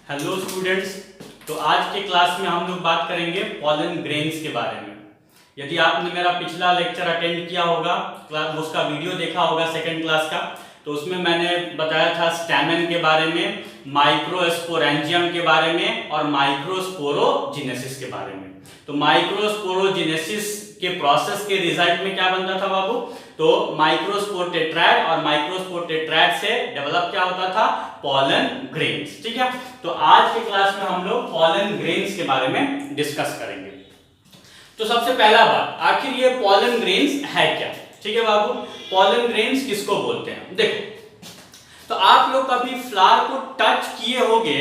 Hello students. तो आज के क्लास में हम लोग बात करेंगे पॉलन ग्रेन्स के बारे में। यदि आपने मेरा पिछला लेक्चर अटेंड किया होगा, क्लास उसका वीडियो देखा होगा सेकंड क्लास का, तो उसमें मैंने बताया था स्टैमेन के बारे में, माइक्रोस्पोरेंजियम के बारे में और माइक्रोस्पोरोजेनेसिस के बारे में। तो माइक्रोस्पोरोजेनेसिस के प्रोसेस के रिजल्ट में क्या बनता था बाबू? तो माइक्रोस्पोर टेट्राड और माइक्रोस्पोर टेट्राड से डेवलप क्या होता था? Pollen grains. ठीक है, तो आज के क्लास में हम लोग पॉलन ग्रेन्स के बारे में डिस्कस करेंगे। तो सबसे पहला बात, आखिर ये पॉलन ग्रेन्स है क्या? ठीक है बाबू, पॉलन ग्रेन्स किसको बोलते हैं? देखो, तो आप लोग कभी फ्लावर को टच किए होंगे,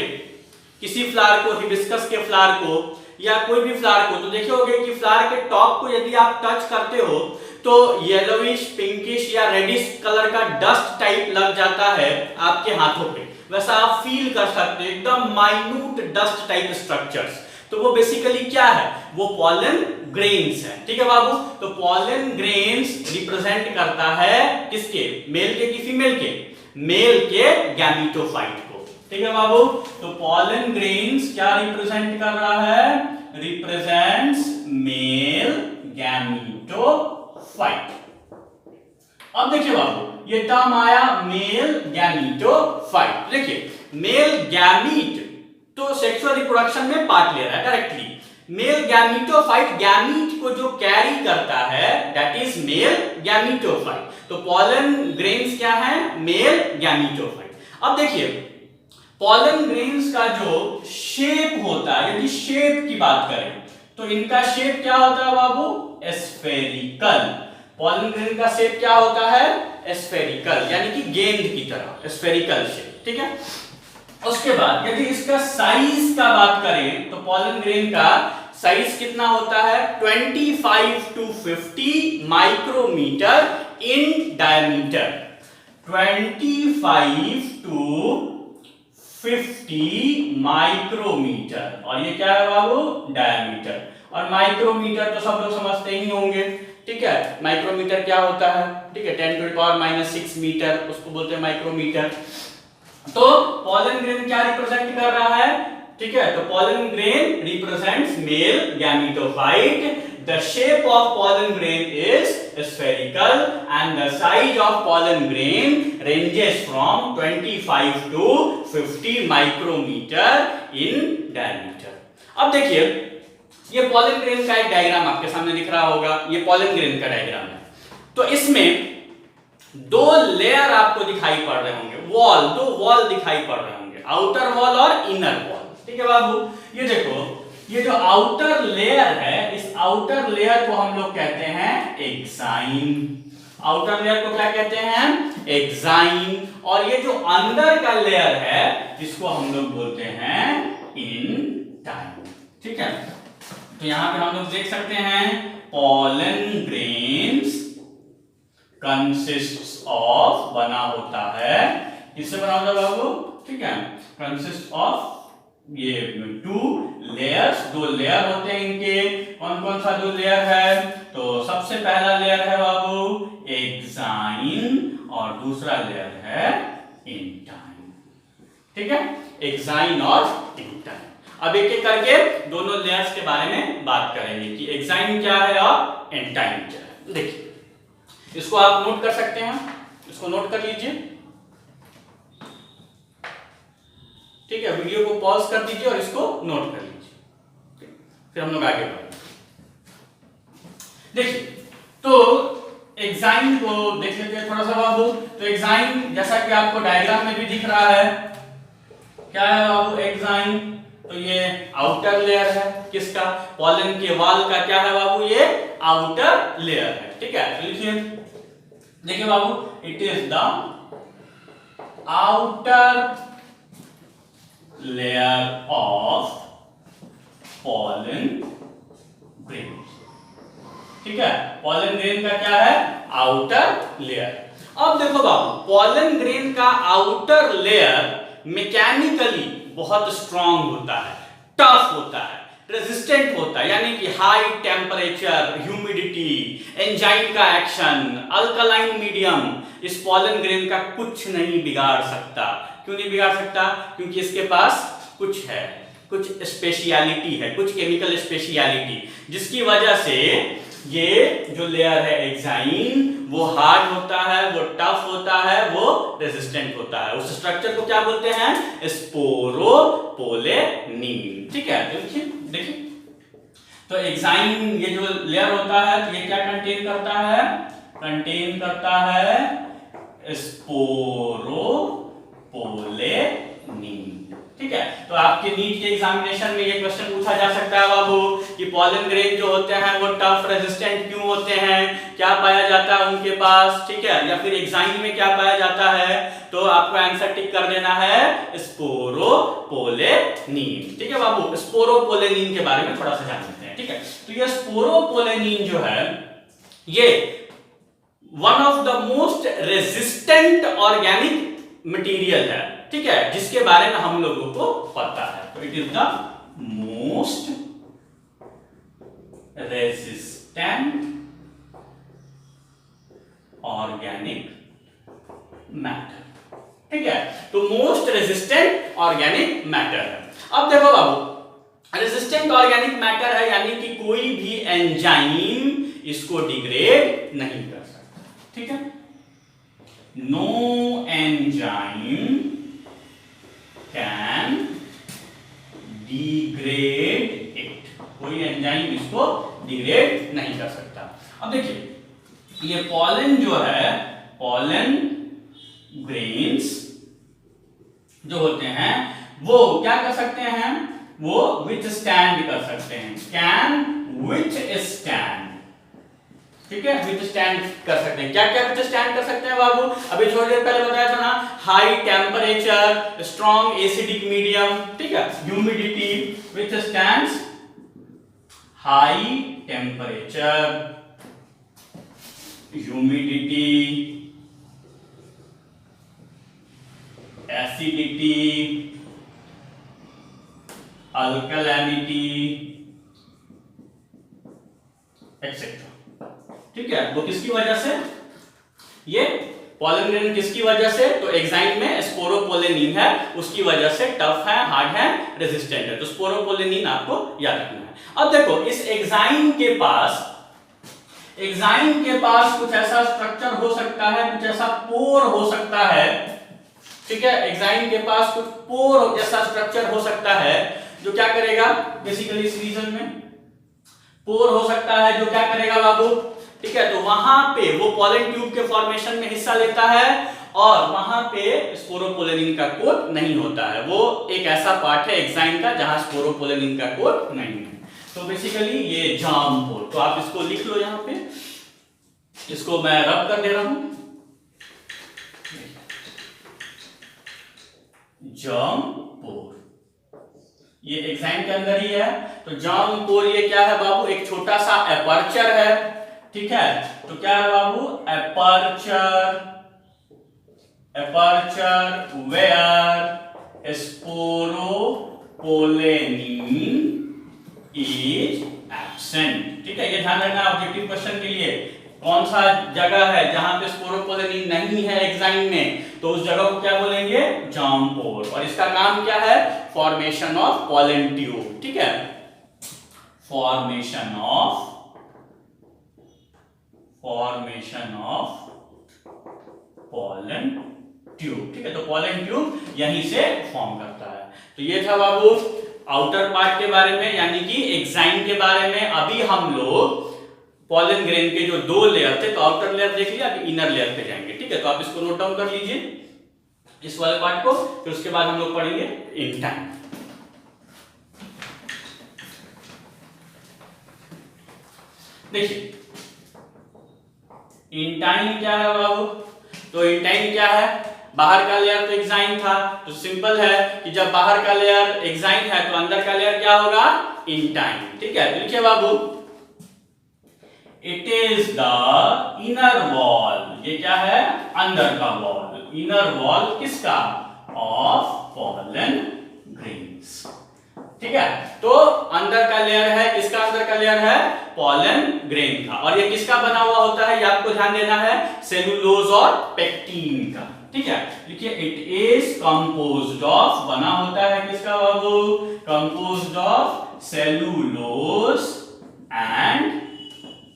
किसी फ्लावर को, हिबिस्कस के फ्लावर को या कोई भी फ्लावर को, तो देखे होंगे कि फ्लावर के टॉप को यदि आप टच करते हो तो येलोइश, पिंकिश या रेडिश कलर का डस्ट टाइप लग जाता है आपके हाथों पे। वैसा आप फील कर सकते हैं, एकदम माइन्यूट डस्ट टाइप स्ट्रक्चर्स। तो वो बेसिकली क्या है? वो पॉलन ग्रेन्स है। ठीक है बाबू, तो पॉलन ग्रेन्स रिप्रेजेंट करता है किसके? मेल के कि फीमेल के? मेल के गैमीटोफाइट को। ठीक है बाबू, तो पॉलन ग्रेन्स क्या रिप्रेजेंट कर रहा है? Represents male gametophyte. अब देखिए बाबू, ये टर्म आया मेल गैमीटोफाइट। देखिए, मेल गैमीट तो सेक्सुअल रिप्रोडक्शन में पार्ट ले रहा है डायरेक्टली। मेल गैमीटोफाइट, गैमीट को जो कैरी करता है, दैट इज मेल गैमीटोफाइट। तो पॉलन ग्रेन्स क्या है? Male gametophyte. अब देखिए, पॉलन ग्रेन्स का जो शेप होता है, यदि शेप की बात करें तो इनका शेप क्या होता है बाबू? स्फेरिकल। पॉलन ग्रेन का शेप क्या होता है? स्फेरिकल, यानी कि गेंद की तरह, स्फेरिकल शेप। ठीक है, उसके बाद यदि इसका साइज का बात करें तो पॉलन ग्रेन का साइज कितना होता है? 25 to 50 micrometre in diameter. 25 to 50 micrometre, और ये क्या है बाबू? डायमीटर। और माइक्रोमीटर तो सब लोग समझते ही होंगे। ठीक है, माइक्रोमीटर क्या होता है? ठीक है, 10⁻⁻⁶ मीटर, उसको बोलते हैं माइक्रोमीटर। तो पॉलन ग्रेन क्या रिप्रेजेंट कर रहा है? ठीक है, तो pollen grain represents male gametophyte. The shape of pollen grain is spherical and the size of pollen grain ranges from 25 to 50 micrometer in diameter. अब देखिए, ये पॉलन ग्रेन का एक डायग्राम आपके सामने दिख रहा होगा। ये पॉलन ग्रेन का डायग्राम है। तो इसमें दो लेयर आपको दिखाई पड़ रहे होंगे, वॉल, दो वॉल दिखाई पड़ रहे होंगे, आउटर वॉल और इनर वॉल। ठीक है बाबू, ये देखो, ये जो आउटर लेयर है, इस आउटर लेयर को हम लोग कहते हैं एक्साइन। आउटर लेयर को क्या कहते हैं? एक्साइन। और ये जो अंदर का लेयर है, इसको हम लोग बोलते हैं इंटाइन। ठीक है, तो यहां पे हम लोग देख सकते हैं पॉलन ग्रेन्स कंसिस्ट्स ऑफ, बना होता है, किससे बना होता है बाबू? ठीक है, कंसिस्ट ऑफ ये 2 लेयर्स, 2 लेयर होते हैं इनके। कौन कौन सा 2 लेयर है? तो सबसे पहला लेयर है बाबू एक्साइन और दूसरा लेयर है इंटाइन। ठीक है, एक्साइन और इंटाइन। अब एक एक करके दोनों लेयर्स के बारे में बात करेंगे कि एक्साइन क्या है और इंटाइन क्या है। देखिए, इसको आप नोट कर सकते हैं, इसको नोट कर लीजिए। ठीक है, वीडियो को पॉज कर दीजिए और इसको नोट कर लीजिए, फिर हम लोग आगे बढ़ेंगे। देखिए, तो एक्साइन को देख लेते हैं थोड़ा सा बाबू। तो एक्साइन जैसा कि आपको डायग्राम में भी दिख रहा है, क्या है बाबू? एक्साइन। तो ये आउटर लेयर है, किसका? पॉलन के वॉल का। क्या है बाबू? ये आउटर लेयर है। ठीक है, तो लिखिए, देखिए बाबू, it is the outer layer of pollen grain. ठीक है, पॉलन ग्रेन का क्या है? Outer layer. अब देखो बाबू, पॉलन ग्रेन का आउटर लेयर मैकेनिकली बहुत स्ट्रांग होता है, टफ होता है, रेजिस्टेंट होता है, यानी कि हाई टेम्परेचर, ह्यूमिडिटी, एंजाइम का एक्शन, अल्कलाइन मीडियम इस पॉलन ग्रेन का कुछ नहीं बिगाड़ सकता। क्यों नहीं बिगाड़ सकता? क्योंकि इसके पास कुछ है, कुछ स्पेशलिटी है, कुछ केमिकल स्पेशलिटी, जिसकी वजह से ये जो लेयर है एक्साइन वो हार्ड होता है, वो टफ होता है, वो रेजिस्टेंट होता है। उस स्ट्रक्चर को क्या बोलते हैं? स्पोरोपोलेनिन। ठीक है, देखिए देखिए, तो एक्साइन ये जो लेयर होता है तो ये क्या कंटेन करता है? कंटेन करता है स्पोरोपोलेनिन। ठीक है, तो आपके नीट के एग्जामिनेशन में ये क्वेश्चन पूछा जा सकता है बाबू कि पॉलन ग्रेन जो होते हैं वो टफ रेजिस्टेंट क्यों होते हैं, क्या पाया जाता है उनके पास, ठीक है, या फिर एक्साइन में क्या पाया जाता है, तो आपको आंसर टिक कर देना है स्पोरोपोलेनिन। ठीक है बाबू, स्पोरोपोलेनिन के बारे में थोड़ा सा जान लेते हैं। ठीक है, तो ये स्पोरोपोलेनिन जो है ये one of the most resistant organic material है, ठीक है, जिसके बारे में हम लोगों को पता है। तो it is the most resistant organic matter. ठीक है, तो मोस्ट रेजिस्टेंट ऑर्गेनिक मैटर है। अब देखो बाबू, रेजिस्टेंट ऑर्गेनिक मैटर है यानी कि कोई भी एंजाइम इसको डिग्रेड नहीं कर सकता। ठीक है, no enzyme can degrade it, कोई एंजाइम इसको डिग्रेड नहीं कर सकता। अब देखिए, ये पॉलन जो है, पॉलन ग्रेन्स जो होते हैं वो क्या कर सकते हैं? वो विथस्टैंड कर सकते हैं, कैन विथस्टैंड। ठीक है, विथस्टैंड कर सकते हैं। क्या क्या विथस्टैंड कर सकते हैं बाबू? अभी थोड़ी देर पहले बताया था ना, high temperature, strong acidic medium, ठीक है, humidity, withstands high temperature, humidity, acidity, alkalinity etcetera. ठीक है, वो किसकी वजह से? ये पॉलन ग्रेन किसकी वजह से? तो एक्साइन में स्पोरोपोलेनिन है, उसकी वजह से टफ है, हार्ड है, रेजिस्टेंट है। तो स्पोरोपोलेनिन आपको याद रखना है। अब देखो, इस एक्साइन के पास कुछ ऐसा स्ट्रक्चर हो सकता है, कुछ ऐसा पोर हो सकता है। ठीक है, एक्साइन के पास कुछ पोर जैसा स्ट्रक्चर हो सकता है जो क्या करेगा? बेसिकली इस रीजन में पोर हो सकता है जो क्या करेगा बाबू? ठीक है, तो वहां पे वो पॉलन ट्यूब के फॉर्मेशन में हिस्सा लेता है और वहां पे स्पोरोपोलेनिन का कोट नहीं होता है। वो एक ऐसा पार्ट है एक्साइन का जहां स्पोरोपोलेनिन का कोट नहीं है। तो बेसिकली ये जार्म पोर, तो आप इसको लिख लो यहां पे, इसको मैं रब कर दे रहा हूं, जार्म पोर ये एक्साइन के अंदर ही है। तो जार्म पोर ये क्या है बाबू? एक छोटा सा एपर्चर है। ठीक है, तो क्या है बाबू? Aperture where sporopollenin is absent. ठीक है, ये ध्यान रखना ऑब्जेक्टिव क्वेश्चन के लिए। कौन सा जगह है जहां पे स्पोरोपोलेनिन नहीं है एक्साइन में, तो उस जगह को क्या बोलेंगे? जार्म पोर। और इसका काम क्या है? Formation of pollen tube. ठीक है, फॉर्मेशन ऑफ पॉलन ट्यूब। ठीक है, तो पॉलन ट्यूब यहीं से फॉर्म करता है। तो ये था बाबू आउटर पार्ट के बारे में, यानी कि एक्साइन के बारे में। अभी हम लोग पॉलन ग्रेन के जो दो लेयर थे, तो आउटर लेयर देख लिया, अभी इनर लेयर पे जाएंगे। ठीक है, तो आप इसको नोट डाउन कर लीजिए, इस वाले पार्ट को। फिर उसके बाद हम लोग पढ़ेंगे इंटाइन। देखिए, इंटाइन क्या है बाबू? तो इंटाइन क्या है? बाहर का लेयर तो एक्साइन था, तो सिंपल है कि जब बाहर का लेयर एक्साइन है तो अंदर का लेयर क्या होगा? इंटाइन। ठीक है, देखिए बाबू, it is the inner wall. ये क्या है? अंदर का वॉल। इनर वॉल किसका? Of pollen grains. ठीक है। तो अंदर का लेयर है, किसका अंदर का लेयर है? पॉलन ग्रेन का। और ये किसका बना हुआ होता है, ये आपको ध्यान देना है, सेलुलोज और पेक्टिन का। ठीक है, देखिए इट इज कंपोज्ड ऑफ, बना होता है किसका बाबू? Composed of cellulose and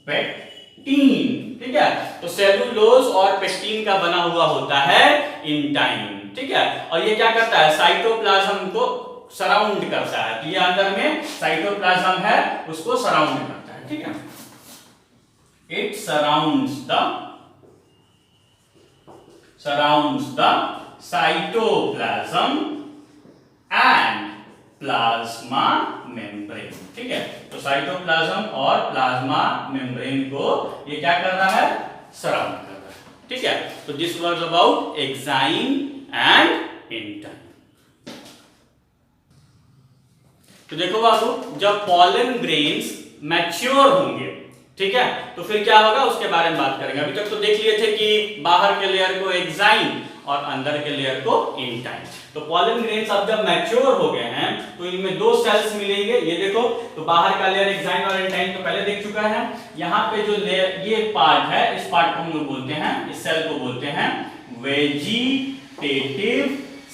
pectin. ठीक है, तो सेलुलोज और पेक्टिन का बना हुआ होता है इंटाइन। ठीक है, और ये क्या करता है? साइटोप्लाज्म को सराउंड करता है। तो ये अंदर में साइटोप्लाज्म है, उसको सराउंड करता है। ठीक है, it surrounds the cytoplasm and plasma membrane. ठीक है, तो साइटोप्लाज्म और प्लाज्मा मेम्ब्रेन को ये क्या कर रहा है? सराउंड कर रहा है। ठीक है, तो this was about exine and intine. तो देखो बाबू, जब पॉलन ग्रेन्स मैच्योर होंगे, ठीक है, तो फिर क्या होगा उसके बारे में बात करेंगे। अभी तक तो देख लिए थे कि बाहर के लेयर को एक्साइन और अंदर के लेयर को इंटाइन। तो पॉलन ग्रेन्स अब जब मैच्योर हो गए हैं तो इनमें दो सेल्स मिलेंगे। ये देखो, तो बाहर का लेयर एक्साइन और इंटाइन तो पहले देख चुका है। यहाँ पे जो लेयर, ये पार्ट है, इस पार्ट को हम लोग बोलते हैं, इस सेल को बोलते हैं वेजिटेटिव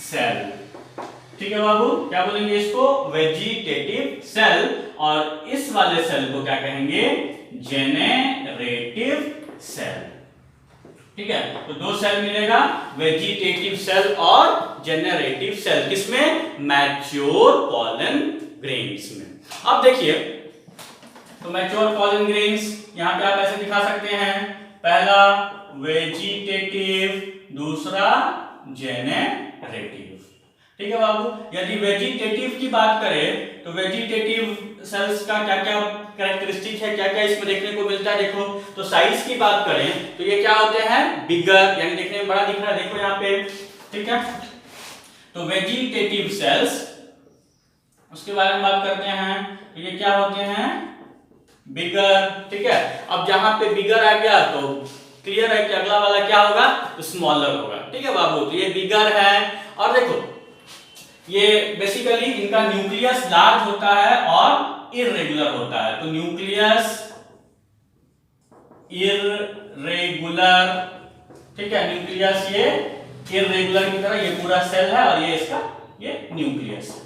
सेल। ठीक है बाबू, क्या बोलेंगे इसको? Vegetative cell. और इस वाले सेल को क्या कहेंगे? Generative cell. ठीक है, तो दो सेल मिलेगा, वेजिटेटिव सेल और जेनेरेटिव सेल। किसमें? मैच्योर पॉलन ग्रेन्स में। अब देखिए, तो मैच्योर पॉलन ग्रेन्स यहां पे आप ऐसे दिखा सकते हैं, पहला वेजिटेटिव, दूसरा जेनेरेटिव। ठीक है बाबू, यदि वेजिटेटिव की बात करें तो वेजिटेटिव सेल्स का क्या क्या कैरेक्टरिस्टिक है, क्या क्या इसमें देखने को मिलता है? देखो, तो साइज की बात करें तो ये क्या होते हैं? बिगर, यानी देखने में बड़ा दिख रहा है, देखो यहाँ पे। ठीक है, तो वेजिटेटिव सेल्स, उसके बारे में बात करते हैं, तो ये क्या होते हैं? बिगर। ठीक है, अब जहां पे बिगर आ गया तो क्लियर है कि अगला वाला क्या होगा? स्मॉलर होगा। ठीक है बाबू, तो ये बिगर है। और देखो, ये बेसिकली इनका न्यूक्लियस लार्ज होता है और इररेगुलर होता है। तो न्यूक्लियस इररेगुलर, ठीक है, न्यूक्लियस ये इररेगुलर की तरह, ये पूरा सेल है और ये इसका ये न्यूक्लियस है।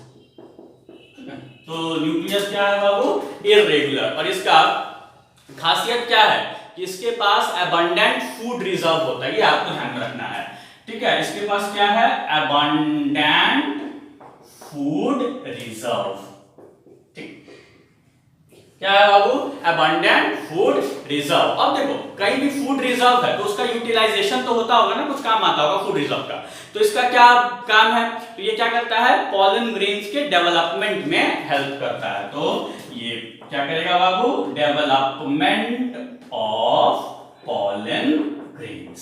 तो न्यूक्लियस क्या है बाबू? इररेगुलर। और इसका खासियत क्या है कि इसके पास अबंडेंट फूड रिजर्व होता है, ये आपको ध्यान में रखना है। ठीक है, इसके पास क्या है? Abundant food reserve. ठीक, क्या है बाबू? Abundant food reserve. अब देखो, कहीं भी फूड रिजर्व है तो उसका यूटिलाइजेशन तो होता होगा ना, कुछ काम आता होगा फूड रिजर्व का। तो इसका क्या काम है? तो ये क्या करता है? पॉलन ग्रेन्स के डेवलपमेंट में हेल्प करता है। तो ये क्या करेगा बाबू? Development of pollen grains.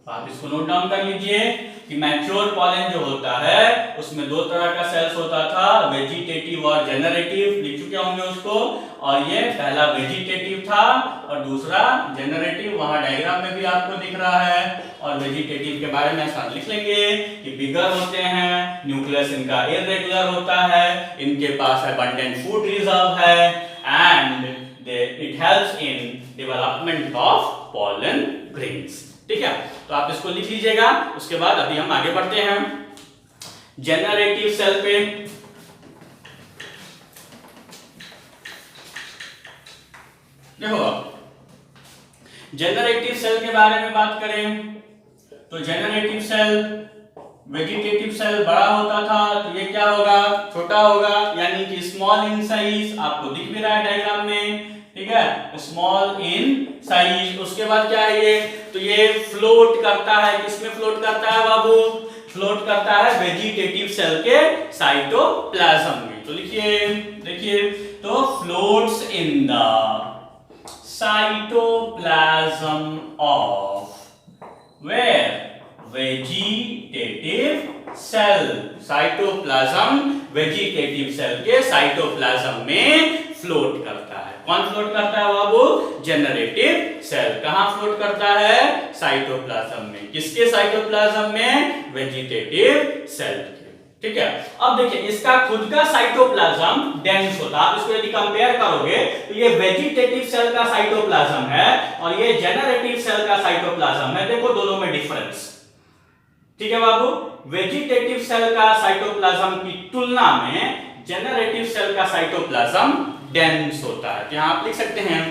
आप इसको नोट डाउन कर लीजिए कि मैच्योर पॉलन जो होता है उसमें दो तरह का सेल्स होता था, वेजिटेटिव और जेनरेटिव, लिख चुके होंगे उसको। और ये पहला वेजिटेटिव था और दूसरा जेनरेटिव, वहां डायग्राम में भी आपको दिख रहा है। और वेजिटेटिव के बारे में ऐसा लिख लेंगे कि बिगर होते हैं, न्यूक्लियस इनका इररेगुलर होता है, इनके पास अबंडेंट फूड रिजर्व है and it helps in development of pollen grains. ठीक है, तो आप इसको लिख लीजिएगा। उसके बाद अभी हम आगे बढ़ते हैं जेनरेटिव सेल पे। देखो, जेनरेटिव सेल के बारे में बात करें तो जेनरेटिव सेल, वेजिटेटिव सेल बड़ा होता था तो ये क्या होगा? छोटा होगा, यानी कि स्मॉल इन साइज, आपको दिख भी रहा है डायग्राम में। ठीक है, स्मॉल इन साइज। उसके बाद क्या है ये? तो ये फ्लोट करता है, किसमें फ्लोट करता है बाबू? फ्लोट करता है वेजिटेटिव सेल के साइटोप्लाज्म में। तो लिखिए, देखिए, तो floats in the cytoplasm of where? Vegetative cell. Cytoplasm vegetative cell के साइटोप्लाज्म में फ्लोट करता है। कौन फ्लोट करता है बाबू? Generative cell. कहां फ्लोट करता है? साइटोप्लाज्म में। किसके साइटोप्लाज्म में? वेजिटेटिव सेल के। ठीक है। अब देखिए इसका खुद का साइटोप्लाज्म डेंस होता है। आप इसको यदि कंपेयर करोगे तो ये वेजिटेटिव सेल का साइटोप्लाज्म है और ये जेनरेटिव सेल का साइटोप्लाज्म है। देखो दोनों में डिफरेंस, ठीक है बाबू। वेजिटेटिव सेल का साइटोप्लाज्म की तुलना में जेनरेटिव सेल का साइटोप्लाज्म डेंस होता है। तो यहां आप लिख सकते हैं,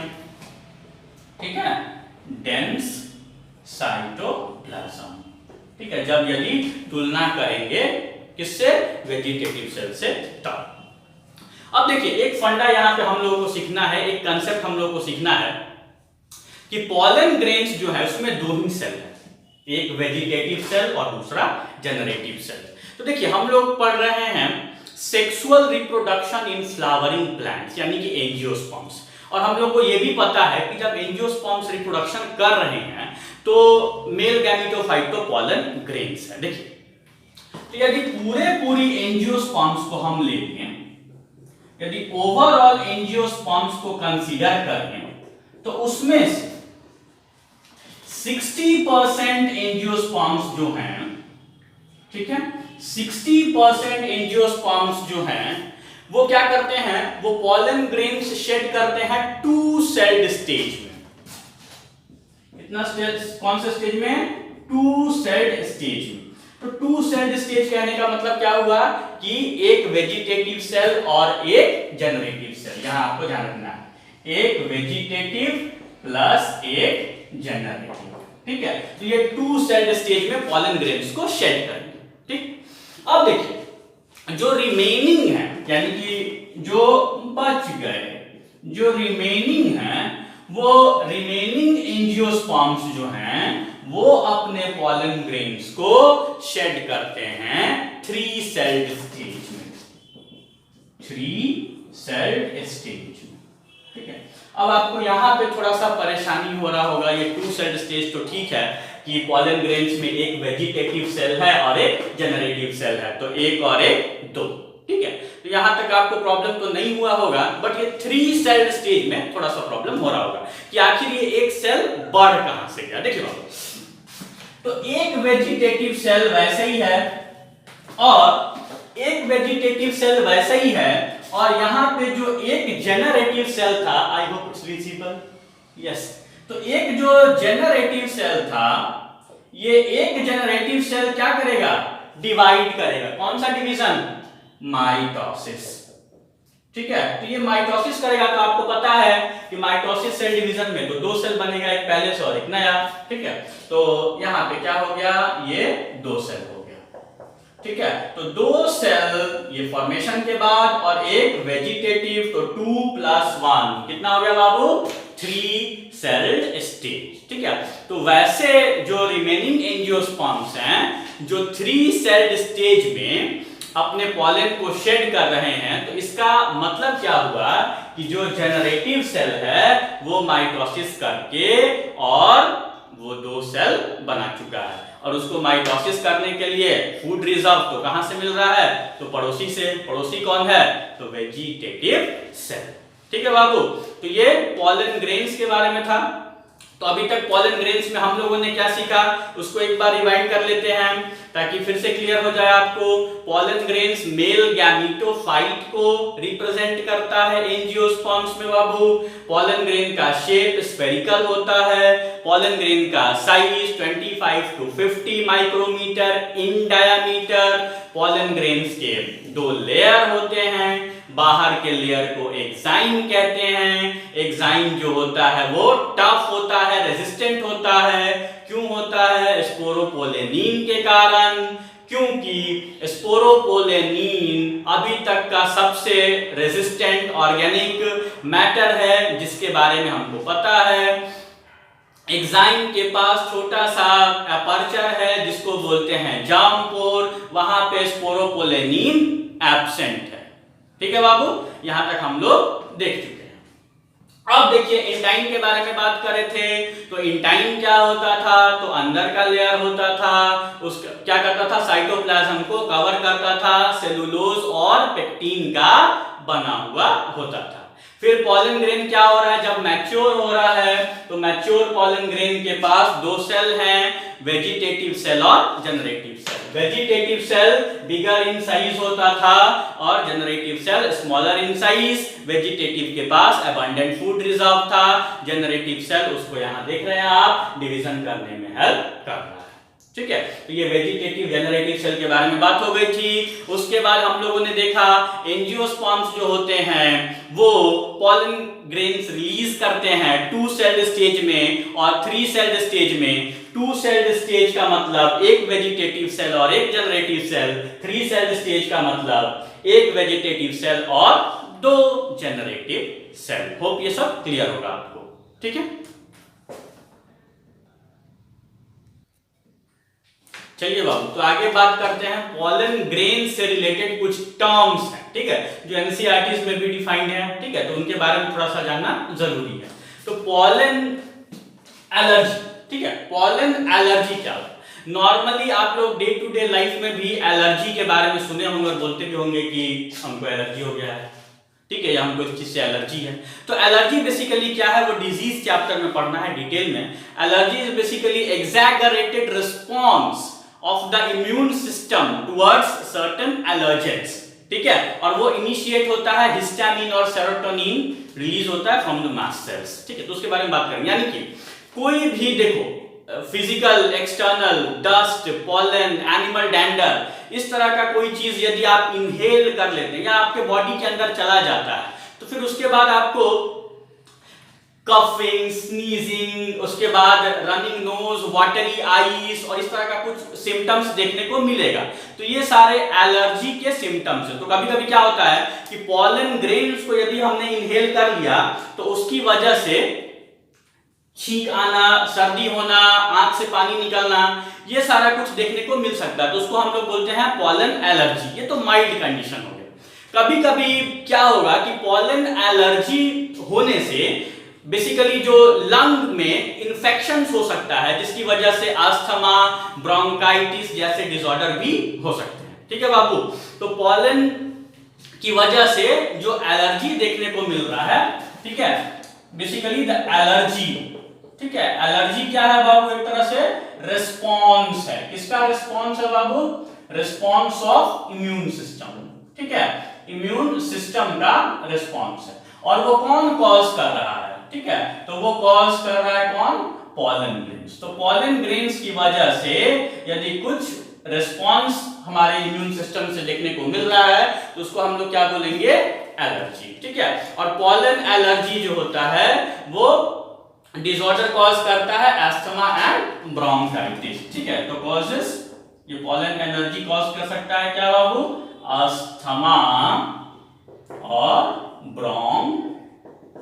ठीक है, डेंस साइटोप्लाज्म, ठीक है, जब यदि तुलना करेंगे किससे, वेजिटेटिव सेल से। तब अब देखिए एक फंडा यहां पे हम लोगों को सीखना है, एक कंसेप्ट हम लोगों को सीखना है कि पॉलन ग्रेन्स जो है उसमें दो ही सेल है, एक वेजिटेटिव सेल और दूसरा जेनरेटिव सेल। तो देखिए हम लोग पढ़ रहे हैं sexual reproduction in flowering plants यानी कि एंजियोस्पर्म्स, और हम लोग को यह भी पता है कि जब एंजियोस्पर्म्स रिप्रोडक्शन कर रहे हैं तो मेल गैमेटोफाइट तो पॉलन ग्रेन्स है। देखिए तो यदि पूरी एंजियोस्पर्म्स को हम लेते हैं, यदि ओवरऑल एंजियोस्पर्म्स को कंसीडर करें तो उसमें से 60% एंजियोस्पर्म्स जो हैं, ठीक है, 60% एंजियोस्पर्म्स जो हैं वो क्या करते हैं, वो पॉलन ग्रेन्स शेड करते हैं टू सेल्ड स्टेज में। कितना स्टेज, कौन से स्टेज में, टू सेल्ड स्टेज में। तो टू सेल्ड स्टेज कहने का मतलब क्या हुआ कि एक वेजिटेटिव सेल और एक जेनरेटिव सेल। यहां आपको ध्यान रखना है, एक वेजिटेटिव प्लस एक जेनरेटिव, ठीक है। तो ये टू सेल्ड स्टेज में पॉलन ग्रेन्स को शेड करेंगे, ठीक। अब देखिए जो रिमेनिंग है यानी कि जो बच गए, जो रिमेनिंग है, वो रिमेनिंग एंजियोस्पर्म्स जो हैं वो अपने पॉलन ग्रेन्स को शेड करते हैं थ्री सेल्ड स्टेज में, थ्री सेल्ड स्टेज में, ठीक है। अब आपको यहां पे थोड़ा सा परेशानी हो रहा होगा, ये टू सेल्ड स्टेज तो ठीक है कि पॉलन ग्रेन्स में एक वेजिटेटिव सेल है और एक जेनरेटिव सेल है, तो एक और एक दो, ठीक है। तो यहां तक आपको प्रॉब्लम तो नहीं हुआ होगा, बट ये थ्री सेल्ड स्टेज में थोड़ा सा प्रॉब्लम हो रहा होगा कि आखिर ये एक सेल बढ़ कहां से गया। देखिए बाबू, तो एक वेजिटेटिव सेल वैसे ही है और एक वेजिटेटिव सेल वैसे ही है, और यहां पे जो एक जेनरेटिव सेल था, I hope it's visible, yes, तो एक जो जेनरेटिव सेल था, ये एक जेनरेटिव सेल क्या करेगा, डिवाइड करेगा। कौन सा डिवीजन, माइटोसिस, ठीक है। तो ये माइटोसिस करेगा, तो आपको पता है कि माइटोसिस सेल डिवीजन में तो दो सेल बनेगा, एक पहले से और एक नया, ठीक है। तो यहां पे क्या हो गया, ये दो सेल हो गया, ठीक है। तो दो सेल ये फॉर्मेशन के बाद और एक वेजिटेटिव, तो 2 + 1 कितना हो गया बाबू, 3 सेल्ड स्टेज, ठीक है। तो वैसे जो रिमेनिंग एंजियोस्पर्म्स हैं जो 3 सेल्ड स्टेज में अपने पॉलन को शेड कर रहे हैं, तो इसका मतलब क्या हुआ कि जो जेनरेटिव सेल है वो माइटोसिस करके और वो दो सेल बना चुका है, और उसको माइटोसिस करने के लिए फूड रिजर्व तो कहां से मिल रहा है, तो पड़ोसी से। पड़ोसी कौन है, तो वेजिटेटिव सेल, ठीक है बाबू। तो ये पॉलन ग्रेन्स के बारे में था। तो अभी तक पॉलन ग्रेन्स में हम लोगों ने क्या सीखा, उसको एक बार रिवाइंड कर लेते हैं ताकि फिर से क्लियर हो जाए आपको। पॉलन ग्रेन्स मेल गैमेटोफाइट को रिप्रेजेंट करता है एंजियोस्पर्म्स में बाबू। पॉलन ग्रेन का शेप स्फेरिकल होता है। पॉलन ग्रेन का size 25 to 50 micrometre in diameter. Pollen grains के दो लेयर होते हैं, बाहर के लेयर को एक्साइन कहते हैं। एक्साइन जो होता है वो टफ होता है, रेजिस्टेंट होता है। क्यों होता है, स्पोरोपोलेनिन के कारण, क्योंकि स्पोरोपोलेनिन अभी तक का सबसे रेजिस्टेंट ऑर्गेनिक मैटर है जिसके बारे में हमको पता है। एक्साइन के पास छोटा सा अपर्चर है जिसको बोलते हैं जार्म पोर, वहां पे स्पोरोपोलेनिन एब्सेंट है, ठीक है बाबू। यहां तक हम लोग देख चुके हैं। अब देखिए इंटाइन के बारे में बात कर रहे थे, तो इंटाइन क्या होता था, तो अंदर का लेयर होता था, उसका क्या करता था, साइटोप्लाज्म को कवर करता था, सेलुलोज और पेक्टिन का बना हुआ होता था। फिर पॉलन ग्रेन क्या हो रहा है, जब मैच्योर हो रहा है तो मैच्योर पॉलन ग्रेन के पास दो सेल हैं, वेजिटेटिव सेल और generative cell. Vegetative cell bigger in size होता था और generative cell smaller in size. Vegetative के पास अबंडेंट फूड रिजर्व था, जनरेटिव सेल उसको यहां देख रहे हैं आप डिवीजन करने में हेल्प कर रहा है। ठीक है, तो ये वेजिटेटिव जनरेटिव सेल के बारे में बात हो गई थी। उसके बाद हम लोगों ने देखा एंजियोस्पर्म्स जो होते हैं वो पॉलन ग्रेन्स रिलीज करते हैं 2 सेल्ड स्टेज में और 3 सेल्ड स्टेज में। 2 सेल्ड स्टेज का मतलब एक वेजिटेटिव सेल और एक जनरेटिव सेल, 3 सेल्ड स्टेज का मतलब एक वेजिटेटिव सेल और 2 जनरेटिव सेल। होप ये सब क्लियर होगा आपको। ठीक है, चलिए बाबू, तो आगे बात करते हैं पॉलन ग्रेन से रिलेटेड कुछ टर्म्स हैं, ठीक है, जो एनसीईआरटी में भी डिफाइंड है। ठीक है, तो उनके बारे में थोड़ा सा जानना जरूरी है। तो पॉलन एलर्जी, ठीक है, पॉलन एलर्जी क्या है? नॉर्मली आप लोग डे टू डे लाइफ में भी एलर्जी के बारे में सुने होंगे और बोलते भी होंगे कि हमको एलर्जी हो गया है, ठीक है, या हमको इस चीज से एलर्जी है। तो एलर्जी बेसिकली क्या है, वो डिजीज चैप्टर में पढ़ना है डिटेल में। Allergy is basically exaggerated response of the immune system towards certain allergens, ठीक है, और वो इनिशिएट होता है हिस्टामिन और सेरोटोनिन रिलीज होता है फ्रॉम द मास्ट सेल्स। ठीक है, तो उसके बारे में बात करेंगे। यानी कि कोई भी देखो physical external dust, pollen, animal dander, इस तरह का कोई चीज यदि आप इनहेल कर लेते हैं या आपके बॉडी के अंदर चला जाता है तो फिर उसके बाद आपको कफिंग, स्नीजिंग, उसके बाद रनिंग नोज, वाटरी आईज और इस तरह का कुछ सिम्टम्स देखने को मिलेगा। तो ये सारे एलर्जी के सिम्टम्स हैं। तो कभी कभी क्या होता है कि पॉलन ग्रेन्स को यदि हमने इनहेल कर लिया तो उसकी वजह से छींक आना, सर्दी होना, आंख से पानी निकलना, ये सारा कुछ देखने को मिल सकता है। तो उसको हम लोग बोलते हैं पॉलन एलर्जी। ये तो माइल्ड कंडीशन हो गया। कभी कभी क्या होगा कि पॉलन एलर्जी होने से बेसिकली जो लंग में इंफेक्शन हो सकता है जिसकी वजह से अस्थमा, ब्रोंकाइटिस जैसे डिसऑर्डर भी हो सकते हैं। ठीक है बाबू, तो पॉलन की वजह से जो एलर्जी देखने को मिल रहा है, ठीक है, बेसिकली द एलर्जी, ठीक है, एलर्जी क्या है बाबू, एक तरह से रिस्पॉन्स है। किसका रिस्पॉन्स है बाबू? रिस्पॉन्स ऑफ इम्यून सिस्टम, ठीक है, इम्यून सिस्टम का रिस्पॉन्स है। और वो कौन कॉज कर रहा है? ठीक है, तो वो कॉज कर रहा है कौन? Pollen grains. तो पॉलन ग्रेन्स की वजह से यदि कुछ रिस्पॉन्स हमारे इम्यून सिस्टम से देखने को मिल रहा है तो उसको हम लोग क्या बोलेंगे? एलर्जी। ठीक है, और पॉलन एलर्जी जो होता है वो डिसऑर्डर कॉज करता है अस्थमा एंड ब्रोंकाइटिस। ठीक है, तो कॉजेस ये पॉलन एलर्जी कॉज कर सकता है क्या बाबू? अस्थमा और ब्रोंकाइटिस।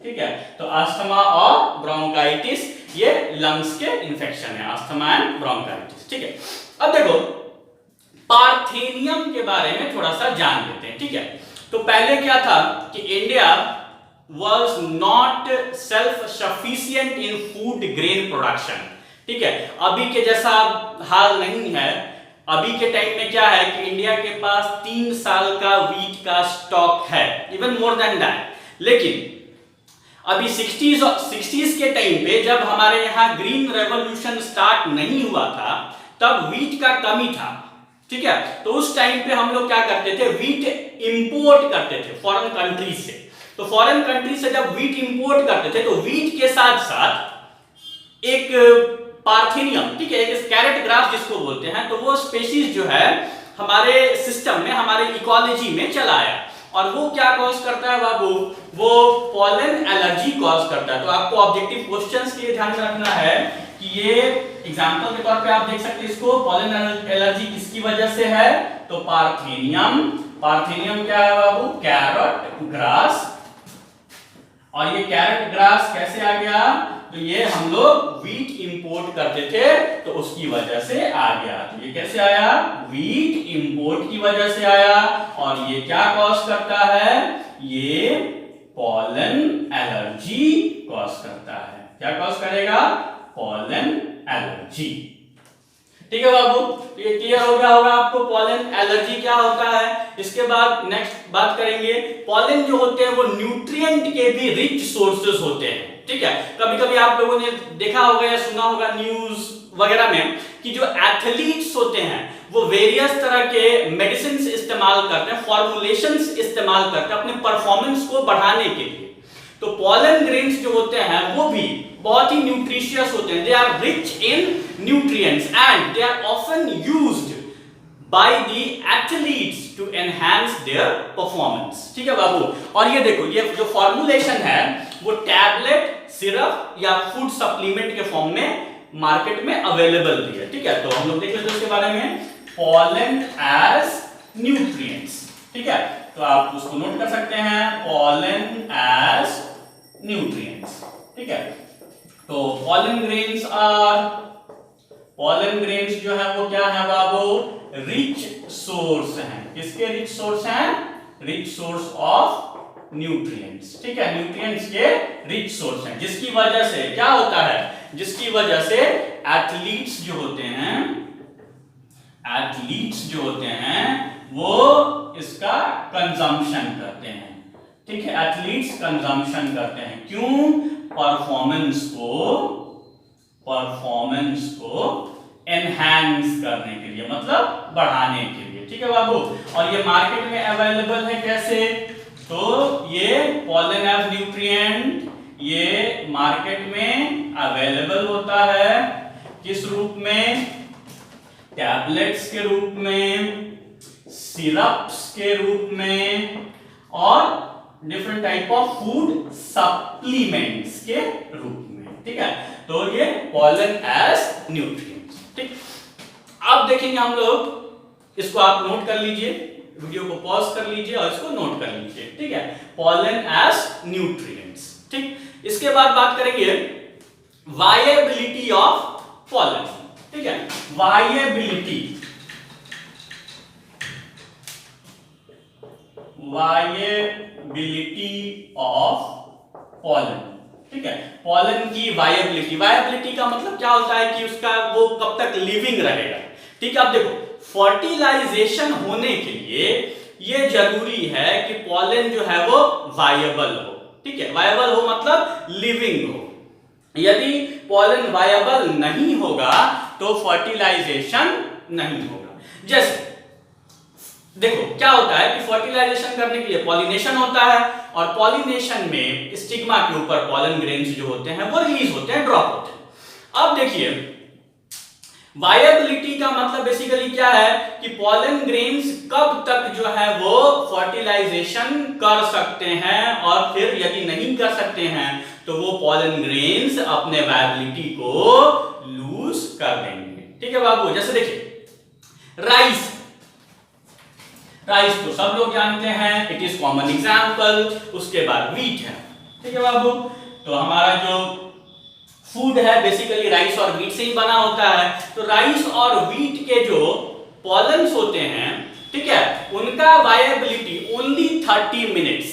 ठीक है, तो अस्थमा और ब्रोंकाइटिस ये लंग्स के इंफेक्शन है, अस्थमा एंड ब्रोंकाइटिस। ठीक है, अब देखो पार्थेनियम के बारे में थोड़ा सा जान लेते हैं। ठीक है, तो पहले क्या था कि India was not self sufficient in food grain production। ठीक है, अभी के जैसा हाल नहीं है। अभी के टाइम में क्या है कि इंडिया के पास 3 साल का वीट का स्टॉक है, इवन मोर देन दैट। लेकिन अभी 60s के टाइम पे जब हमारे यहाँ ग्रीन रेवोल्यूशन स्टार्ट नहीं हुआ था तब वीट का कमी था। ठीक है, तो उस टाइम पे हम लोग क्या करते थे? वीट इंपोर्ट करते थे फॉरेन कंट्री से। तो फॉरेन कंट्री से जब वीट इंपोर्ट करते थे तो वीट के साथ साथ एक पार्थेनियम, ठीक है, एक कैरेट ग्रास जिसको बोलते हैं, तो वो स्पेशीज जो है हमारे सिस्टम में, हमारे इकोलॉजी में चला आया। और वो क्या कॉज करता है बाबू? वो पॉलन एलर्जी कॉज करता है। तो आपको ऑब्जेक्टिव क्वेश्चंस के लिए ध्यान रखना है कि ये एग्जांपल के तौर पे आप देख सकते हैं इसको, पॉलन एलर्जी किसकी वजह से है? तो पार्थेनियम। पार्थेनियम क्या है बाबू? Carrot grass. और ये कैरेट ग्रास कैसे आ गया? तो ये हम लोग वीट इंपोर्ट करते थे तो उसकी वजह से आ गया। तो ये कैसे आया? वीट इंपोर्ट की वजह से आया। और ये क्या कॉज करता है? ये पॉलन एलर्जी कॉज करता है। क्या कॉज करेगा? Pollen allergy. ठीक है बाबू, ये क्लियर हो गया होगा आपको पॉलन एलर्जी क्या होता है। इसके बाद नेक्स्ट बात करेंगे, पॉलन जो होते हैं वो न्यूट्रिएंट के भी रिच सोर्सेस होते हैं। ठीक है, कभी कभी आप लोगों ने देखा होगा या सुना होगा न्यूज वगैरह में कि जो एथलीट्स होते हैं वो वेरियस तरह के मेडिसिन इस्तेमाल करते हैं, फॉर्मुलेशंस इस्तेमाल करते हैं अपने परफॉर्मेंस को बढ़ाने के लिए। तो पॉलन ग्रेन्स जो होते हैं वो भी बहुत ही न्यूट्रिशियस होते हैं, they are rich in nutrients and they are often used by the athletes to enhance their performance. ठीक है बाबू, और ये देखो ये जो फॉर्मुलेशन है वो टैबलेट, सिरप या फूड सप्लीमेंट के फॉर्म में मार्केट में अवेलेबल भी है। ठीक है, तो हम लोग देख लेते हैं उसके बारे में, पॉलन एज न्यूट्रिएंट्स। ठीक है, तो आप उसको नोट कर सकते हैं, पॉलन एज न्यूट्रिएंट्स। ठीक है, तो पॉलन ग्रेन्स जो है वो क्या है बाबू, रिच सोर्स हैं। किसके रिच सोर्स हैं, रिच सोर्स ऑफ न्यूट्रिएंट्स। ठीक है, न्यूट्रिएंट्स के रिच सोर्स हैं, जिसकी वजह से क्या होता है, जिसकी वजह से एथलीट्स जो होते हैं वो इसका कंजम्पशन करते हैं। ठीक है, एथलीट्स कंजम्पशन करते हैं, क्यों, परफॉर्मेंस को एनहांस करने के लिए, मतलब बढ़ाने के लिए। ठीक है बाबू, और ये मार्केट में अवेलेबल है कैसे, तो ये पॉलन एज न्यूट्रिएंट ये मार्केट में अवेलेबल होता है किस रूप में, टैबलेट्स के रूप में, सिरप्स के रूप में और different type of food supplements के रूप में। ठीक है, तो ये पॉलन एज न्यूट्रिएंट्स। ठीक, अब देखेंगे हम लोग, इसको आप नोट कर लीजिए, वीडियो को पॉज कर लीजिए और इसको नोट कर लीजिए। ठीक है, पॉलन एज न्यूट्रिएंट्स। ठीक, इसके बाद बात करेंगे वायबिलिटी ऑफ पॉलन। ठीक है, वायबिलिटी ऑफ पॉलन। ठीक है, पॉलन की वायबिलिटी का मतलब क्या होता है कि उसका वो कब तक लिविंग रहेगा। ठीक है, अब देखो फर्टिलाइजेशन होने के लिए ये जरूरी है कि पॉलन जो है वो वायबल हो। ठीक है, वायबल हो मतलब लिविंग हो। यदि पॉलन वायबल नहीं होगा तो फर्टिलाइजेशन नहीं होगा। जैसे देखो क्या होता है कि फर्टिलाइजेशन करने के लिए पॉलिनेशन होता है और पॉलिनेशन में स्टिग्मा के ऊपर पॉलन ग्रेन्स जो होते हैं वो रिलीज होते हैं, ड्रॉप होते हैं। अब देखिए वायबिलिटी का मतलब बेसिकली क्या है कि पॉलन ग्रेन्स कब तक जो है वो फर्टिलाइजेशन कर सकते हैं और फिर यदि नहीं कर सकते हैं तो वो पॉलन ग्रेन्स अपने वायबिलिटी को लूज कर देंगे। ठीक है बाबू, जैसे देखिए राइस तो सब लोग जानते हैं, इट इज कॉमन एग्जाम्पल। उसके बाद वीट है। ठीक है बाबू, तो हमारा जो फूड है बेसिकली राइस और वीट से ही बना होता है। तो राइस और वीट के जो पॉलन्स होते हैं, ठीक है, उनका वायबिलिटी ओनली 30 मिनट्स।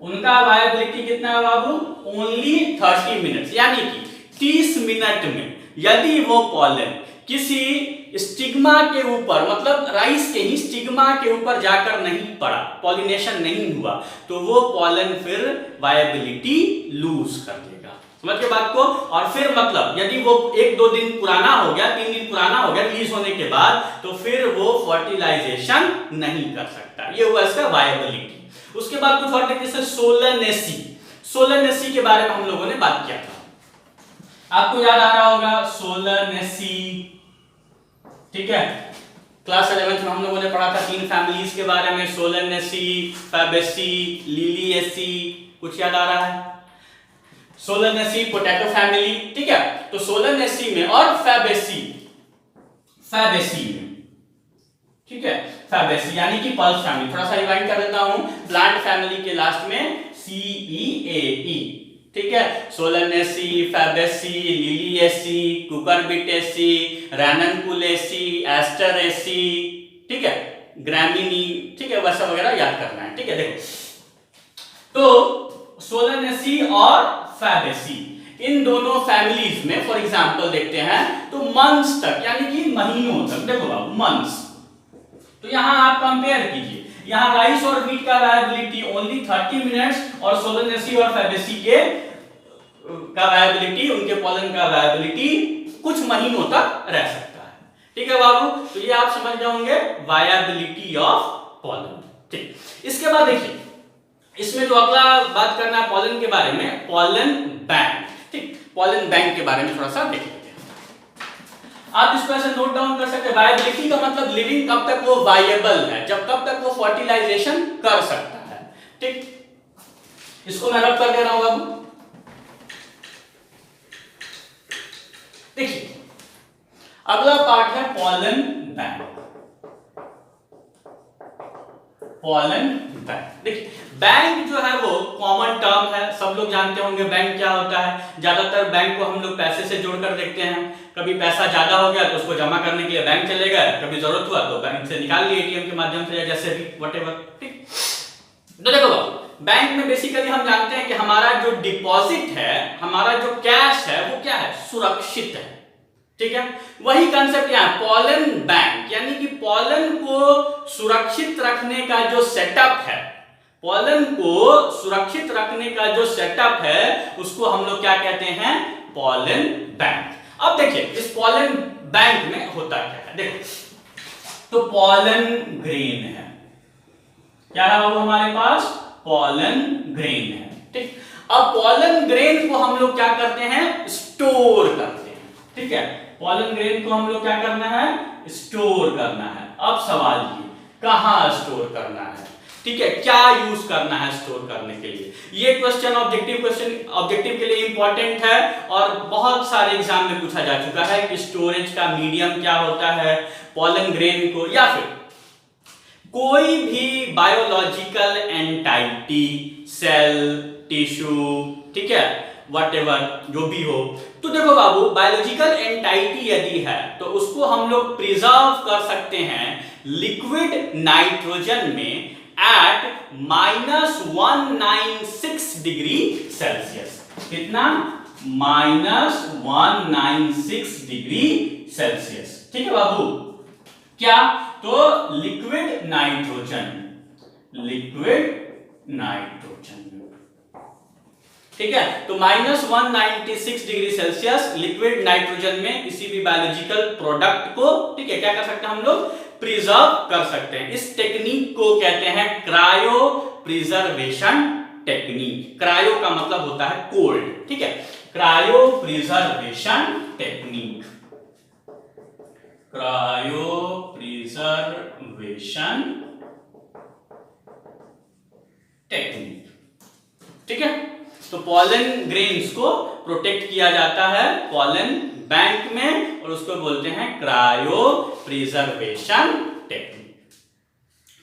उनका वायबिलिटी कितना है बाबू, ओनली 30 मिनट्स, यानी कि 30 मिनट में यदि वो पॉलन किसी स्टिग्मा के ऊपर, मतलब राइस के ही स्टिग्मा के ऊपर जाकर नहीं पड़ा, पॉलिनेशन नहीं हुआ, तो वो पॉलन फिर वायबिलिटी लूज कर देगा। समझ के बात को। और फिर मतलब यदि वो 1-2 दिन पुराना हो गया, 3 दिन पुराना हो गया रिलीज होने के बाद, तो फिर वो फर्टिलाइजेशन नहीं कर सकता। ये हुआ इसका वायबिलिटी। उसके बाद कुछ और देखते हैं, सोलनेसी के बारे में हम लोगों ने बात किया था, आपको याद आ रहा होगा सोलनेसी। ठीक है, क्लास 11 में हम लोगों ने पढ़ा था 3 फैमिलीज के बारे में, सोलनेसी, फैबेसी, लिलिएसी। कुछ याद आ रहा है? Solanaceae potato family. ठीक है, तो सोलनेसी में और फैबेसी में, ठीक है, फैबेसी यानी कि पल्स फैमिली। थोड़ा सा रिवाइंड कर देता हूं, प्लांट फैमिली के लास्ट में CEAE। ठीक है, Solanaceae, Fabaceae, Liliaceae, Cucurbitaceae, Ranunculaceae, Asteraceae, ठीक है, ग्रामिनी, ठीक है, वैसा वगैरह याद करना है। ठीक है, देखो तो सोलनेसी और फैबेसी इन दोनों फैमिलीज में फॉर एग्जांपल देखते हैं तो मंथ्स तक यानी कि महीनों तक, देखो बाबू मंथ्स, तो यहां आप कंपेयर कीजिए, यहां राइस और व्हीट का वायबिलिटी ओनली 30 मिनट्स और सोलेनेसी और फैबेसी के का वायबिलिटी, उनके पॉलन का वायबिलिटी कुछ महीनों तक रह सकता है। ठीक है बाबू, तो ये आप समझ गए होंगे वायबिलिटी ऑफ पॉलन। ठीक, इसके बाद देखिए इसमें जो अगला बात करना है पॉलन के बारे में, पॉलन बैंक। ठीक, पॉलन बैंक के बारे में थोड़ा सा देख लेते हैं। आप इसको ऐसे नोट डाउन कर सकते हैं, वायबिलिटी का मतलब लिविंग, कब तक वो वायबल है, जब कब तक वो फर्टिलाइजेशन कर सकता है। ठीक, इसको मैं रब कर दे रहा हूं बाबू। देखिए अगला पार्ट है पॉलन बैंक। पॉलन बैंक, देखिए बैंक जो है वो कॉमन टर्म है, सब लोग जानते होंगे बैंक क्या होता है। ज्यादातर बैंक को हम लोग पैसे से जोड़कर देखते हैं, कभी पैसा ज्यादा हो गया तो उसको जमा करने के लिए बैंक चले गए, कभी जरूरत हुआ तो बैंक से निकाल लिए एटीएम के माध्यम से या जैसे भी व्हाटएवर। ठीक, तो देखो बैंक में बेसिकली हम जानते हैं कि हमारा जो डिपॉजिट है, हमारा जो कैश है वो क्या है, सुरक्षित है। ठीक है, वही कंसेप्ट यहाँ पॉलन बैंक, यानी कि पॉलन को सुरक्षित रखने का जो सेटअप है, पॉलन को सुरक्षित रखने का जो सेटअप है उसको हम लोग क्या कहते हैं, पॉलन बैंक। अब देखिए इस पॉलन बैंक में होता क्या है, देखो तो पॉलन ग्रेन है, क्या है वो हमारे पास, पॉलन ग्रेन है। ठीक, अब पॉलन ग्रेन को हम लोग क्या करते हैं, स्टोर करते हैं। ठीक है, पॉलन ग्रेन को हम लोग क्या करना है, स्टोर करना है। अब सवाल ये कहां स्टोर करना है, ठीक है, क्या यूज करना है स्टोर करने के लिए, ये क्वेश्चन ऑब्जेक्टिव के लिए इंपॉर्टेंट है और बहुत सारे एग्जाम में पूछा जा चुका है कि स्टोरेज का मीडियम क्या होता है पॉलन ग्रेन को, या फिर कोई भी बायोलॉजिकल एंटाइटी, सेल, टिश्यू, ठीक है, व्हाटएवर जो भी हो। तो देखो बाबू बायोलॉजिकल एंटाइटी यदि है तो उसको हम लोग प्रिजर्व कर सकते हैं लिक्विड नाइट्रोजन में at -196 डिग्री सेल्सियस। कितना, -196 डिग्री सेल्सियस। ठीक है बाबू, क्या, तो लिक्विड नाइट्रोजन, ठीक है, तो -196 डिग्री सेल्सियस लिक्विड नाइट्रोजन में किसी भी बायोलॉजिकल प्रोडक्ट को, ठीक है, क्या कर सकते हैं हम लोग, प्रिजर्व कर सकते हैं। इस टेक्निक को कहते हैं क्रायो प्रिजर्वेशन टेक्निक। क्रायो का मतलब होता है कोल्ड, ठीक है, cryo preservation technique, cryo preservation technique. ठीक है, तो पॉलन ग्रेन्स को प्रोटेक्ट किया जाता है पॉलन बैंक में और उसको बोलते हैं क्रायो प्रिजर्वेशन टेक्निक।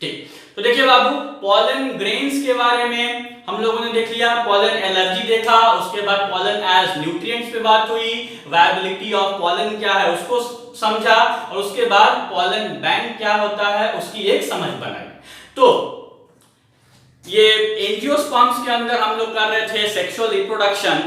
ठीक, तो देखिए बाबू पॉलन ग्रेन्स के बारे में हम लोगों ने देख लिया, पॉलन एलर्जी देखा, उसके बाद पॉलन एज न्यूट्रिएंट्स पे बात हुई, वायबिलिटी ऑफ पॉलन क्या है उसको समझा और उसके बाद पॉलन बैंक क्या होता है उसकी एक समझ बनाई। तो ये एंजियोस्पर्म्स के अंदर हम लोग कर रहे थे सेक्सुअल रिप्रोडक्शन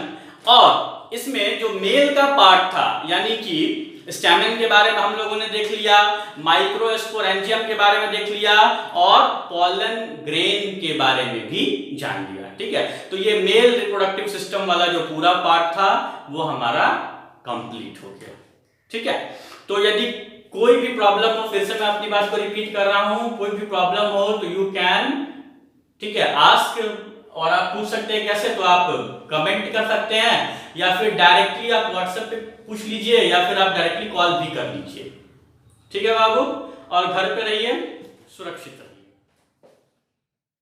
और इसमें जो मेल का पार्ट था यानी कि स्टैमेन के बारे में हम लोगों ने देख लिया, माइक्रोस्पोरेंजियम के बारे में देख लिया और पॉलन ग्रेन के बारे में भी जान लिया। ठीक है, तो ये मेल रिप्रोडक्टिव सिस्टम वाला जो पूरा पार्ट था वो हमारा कंप्लीट हो गया। ठीक है, तो यदि कोई भी प्रॉब्लम हो, फिर से मैं अपनी बात को रिपीट कर रहा हूं, कोई भी प्रॉब्लम हो तो यू कैन, ठीक है, आस्क, और आप पूछ सकते हैं कैसे, तो आप कमेंट कर सकते हैं या फिर डायरेक्टली आप व्हाट्सएप पे पूछ लीजिए या फिर आप डायरेक्टली कॉल भी कर लीजिए। ठीक है बाबू, और घर पे रहिए, सुरक्षित रहिए।